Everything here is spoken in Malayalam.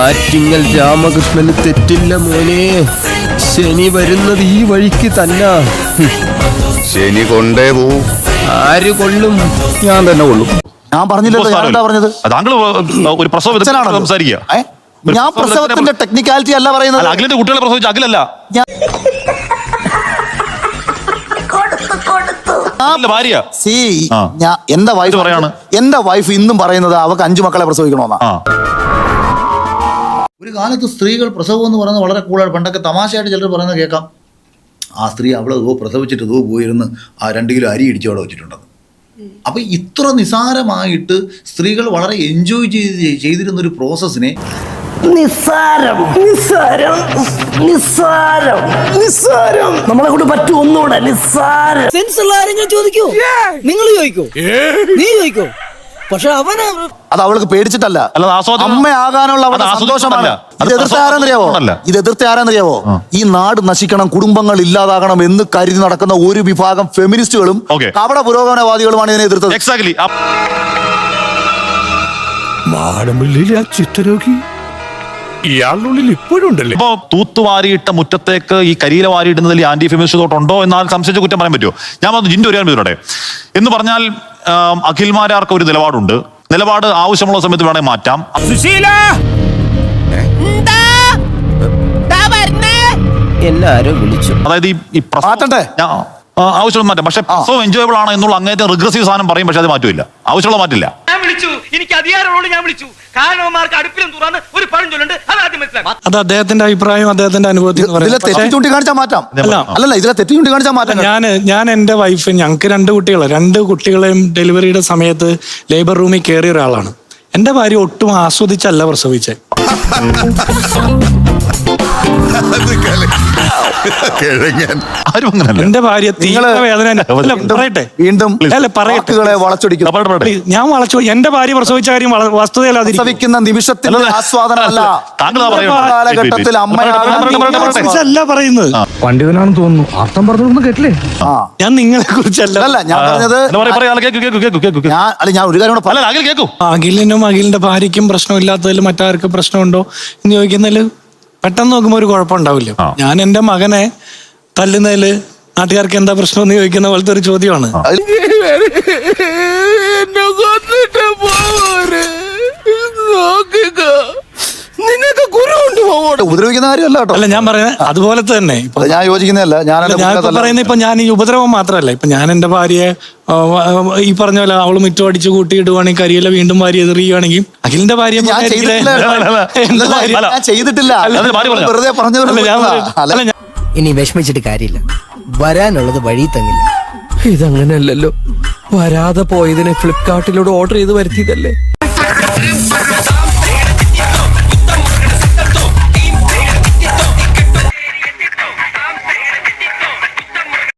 ആറ്റിങ്ങൽ രാമകൃഷ്ണന് തെറ്റില്ല മോനെ. ശനി വരുന്നത് ഈ വഴിക്ക് തന്നെ. ശനി കൊണ്ടേ പോവും. ആര് കൊള്ളും? ഞാൻ തന്നെ കൊള്ളും. ഞാൻ പറഞ്ഞില്ലല്ലോ. ഞാൻ എന്താ പറഞ്ഞത്? താങ്കൾ ഒരു പ്രസവ സംസാരിക്കുക. ഞാൻ പ്രസവത്തിന്റെ ടെക്നിക്കാലിറ്റി അല്ല പറയുന്നത്. അഖിലിന്റെ കുട്ടികളെ പ്രസവിച്ച അഖിലല്ല. ഭാര്യ എന്റെ വൈഫ് ഇന്നും പറയുന്നത് അവക്ക് 5 മക്കളെ പ്രസവിക്കണമെന്നാ. ഒരു കാലത്ത് സ്ത്രീകൾ പ്രസവം എന്ന് പറയുന്നത് വളരെ കൂടുതൽ. പണ്ടൊക്കെ തമാശയായിട്ട് ചിലർ പറയുന്നത് കേൾക്കാം, ആ സ്ത്രീ അവള് പ്രസവിച്ചിട്ട് പോയിരുന്ന് ആ 2 കിലോ അരി ഇടിച്ച് അവിടെ വെച്ചിട്ടുണ്ടെന്ന്. അപ്പൊ ഇത്ര നിസാരമായിട്ട് സ്ത്രീകൾ വളരെ എൻജോയ് ചെയ്തിരുന്നൊരു പ്രോസസ്സിനെ നിസ്സാരം നിസ്സാരം നിസ്സാരം നിസ്സാരം നമ്മളെ കൊണ്ട് പറ്റും. ഒന്നുകൂടെ നിസ്സാരം. സെൻസ് ഉള്ള ആരെങ്കിലും ചോദിക്കോ? നിങ്ങൾ ചോദിക്കോ? നീ ചോദിക്കോ? പക്ഷെ അവന് അത് അവൾക്ക് പേടിച്ചിട്ടല്ല, അമ്മയാകാനുള്ള അവളുടെ സന്തോഷമാണ്. ഇത് എതിർത്ത ആരാന്നറിയാവോ? ഈ നാട് നശിക്കണം, കുടുംബങ്ങൾ ഇല്ലാതാകണം എന്ന് കരുതി നടക്കുന്ന ഒരു വിഭാഗം ഫെമിനിസ്റ്റുകളും കപട പുരോഗമനവാദികളുമാണ് ഇതിനെ എതിർത്തത്. മാടമ്പള്ളിയിലെ ആ ചിത്തരോഗി ഇയാളുള്ളിൽ ഇപ്പോഴും ഉണ്ടല്ലേ? ഇപ്പൊ തൂത്തുവാരിയിട്ട മുറ്റത്തേക്ക് ഈ കരിയില വാരിയിടുന്നതിൽ ആന്റി ഫെമിനിസ്റ്റ് തോട്ടുണ്ടോ എന്നാൽ സംശയിച്ച കുറ്റം പറയാൻ പറ്റുമോ? ഞാൻ പറഞ്ഞു ജിന്റെ ഒരു ഇതിലൂടെ എന്ന് പറഞ്ഞാൽ അഖിൽമാരാർക്ക് ഒരു നിലപാടുണ്ട്. നിലപാട് ആവശ്യമുള്ള സമയത്ത് വേണമെങ്കിൽ മാറ്റാം. എല്ലാരും വിളിച്ചു. അതായത് ഈ ആവശ്യമുള്ള മാറ്റം. പക്ഷെ പ്രസവം എൻജോയബിൾ ആണ് എന്നുള്ള അങ്ങേറ്റം റിഗ്രസീവ് സാധനം പറയും. പക്ഷെ അത് മാറ്റില്ല, ആവശ്യമുള്ള മാറ്റില്ല. ഞാൻ വിളിച്ചു, എനിക്ക് അധികാരമുള്ളൂ, ഞാൻ വിളിച്ചു. കാരണവന്മാർക്ക് അടുപ്പിലും തുറന്ന് ഒരു പഴഞ്ചൊല്ലുണ്ട്, അത് ആദ്യം മനസ്സിലാക്കാം. അത് അദ്ദേഹത്തിന്റെ അഭിപ്രായം, അദ്ദേഹത്തിന്റെ അനുഭവത്തിൽ ഞാൻ എന്റെ വൈഫ്, ഞങ്ങൾക്ക് 2 കുട്ടികളെ 2 കുട്ടികളെയും ഡെലിവറിയുടെ സമയത്ത് ലേബർ റൂമിൽ കയറിയ ഒരാളാണ്. എന്റെ ഭാര്യ ഒട്ടും ആസ്വദിച്ചല്ല പ്രസവിച്ചേ. എന്റെ ഭാര്യ പറയട്ടെ, ഞാൻ വളച്ചു. എന്റെ ഭാര്യ പ്രസവിച്ച കാര്യം വസ്തുതയല്ലാതിരിക്കുന്ന നിമിഷത്തിന്റെ ആസ്വാദനമല്ല. കാലഘട്ടത്തിൽ അമ്മയല്ല പറയുന്നത്. പണ്ഡിതനാണെന്ന് തോന്നുന്നു. അർത്ഥം പറഞ്ഞൊന്നും കേട്ടില്ലേ? ഞാൻ നിങ്ങളെ കുറിച്ചല്ല ഞാൻ പറഞ്ഞത്. ഞാൻ ഒരു കാര്യം അഖിലിനും അഖിലിന്റെ ഭാര്യയ്ക്കും പ്രശ്നമില്ലാത്തതിൽ മറ്റാർക്കും പ്രശ്നമുണ്ടോ എന്ന് ചോദിക്കുന്നതിൽ പെട്ടെന്ന് നോക്കുമ്പോ ഒരു കുഴപ്പമുണ്ടാവില്ല. ഞാൻ എന്റെ മകനെ തല്ലുന്നതില് നാട്ടുകാർക്ക് എന്താ പ്രശ്നം എന്ന് ചോദിക്കുന്ന പോലത്തെ ഒരു ചോദ്യമാണ്. ഉപദ്രവിക്കുന്ന കാര്യമല്ല കേട്ടോ. അല്ല, ഞാൻ പറയുന്നത് അതുപോലെ തന്നെ ഞാൻ യോജിക്കുന്നതല്ല. ഞാൻ പറയുന്നത് ഇപ്പൊ ഞാൻ ഈ ഉപദ്രവം മാത്രമല്ല, ഇപ്പൊ ഞാൻ എന്റെ ഭാര്യയെ ഈ പറഞ്ഞ പോലെ അവള് മിറ്റം അടിച്ച് കൂട്ടിയിടുവാണെങ്കിൽ കരിയില വീണ്ടും ഭാര്യ എതിർക്കുകയാണെങ്കിൽ അഖിലിന്റെ ഭാര്യ ചെയ്തിട്ടില്ല. ഇനി വിഷമിച്ചിട്ട് കാര്യമില്ല, വരാനുള്ളത് വഴി തങ്ങില്ല. ഇതങ്ങനെയല്ലല്ലോ, വരാതെ പോയതിനെ ഫ്ലിപ്കാർട്ടിലൂടെ ഓർഡർ ചെയ്ത് വരുത്തിയതല്ലേ.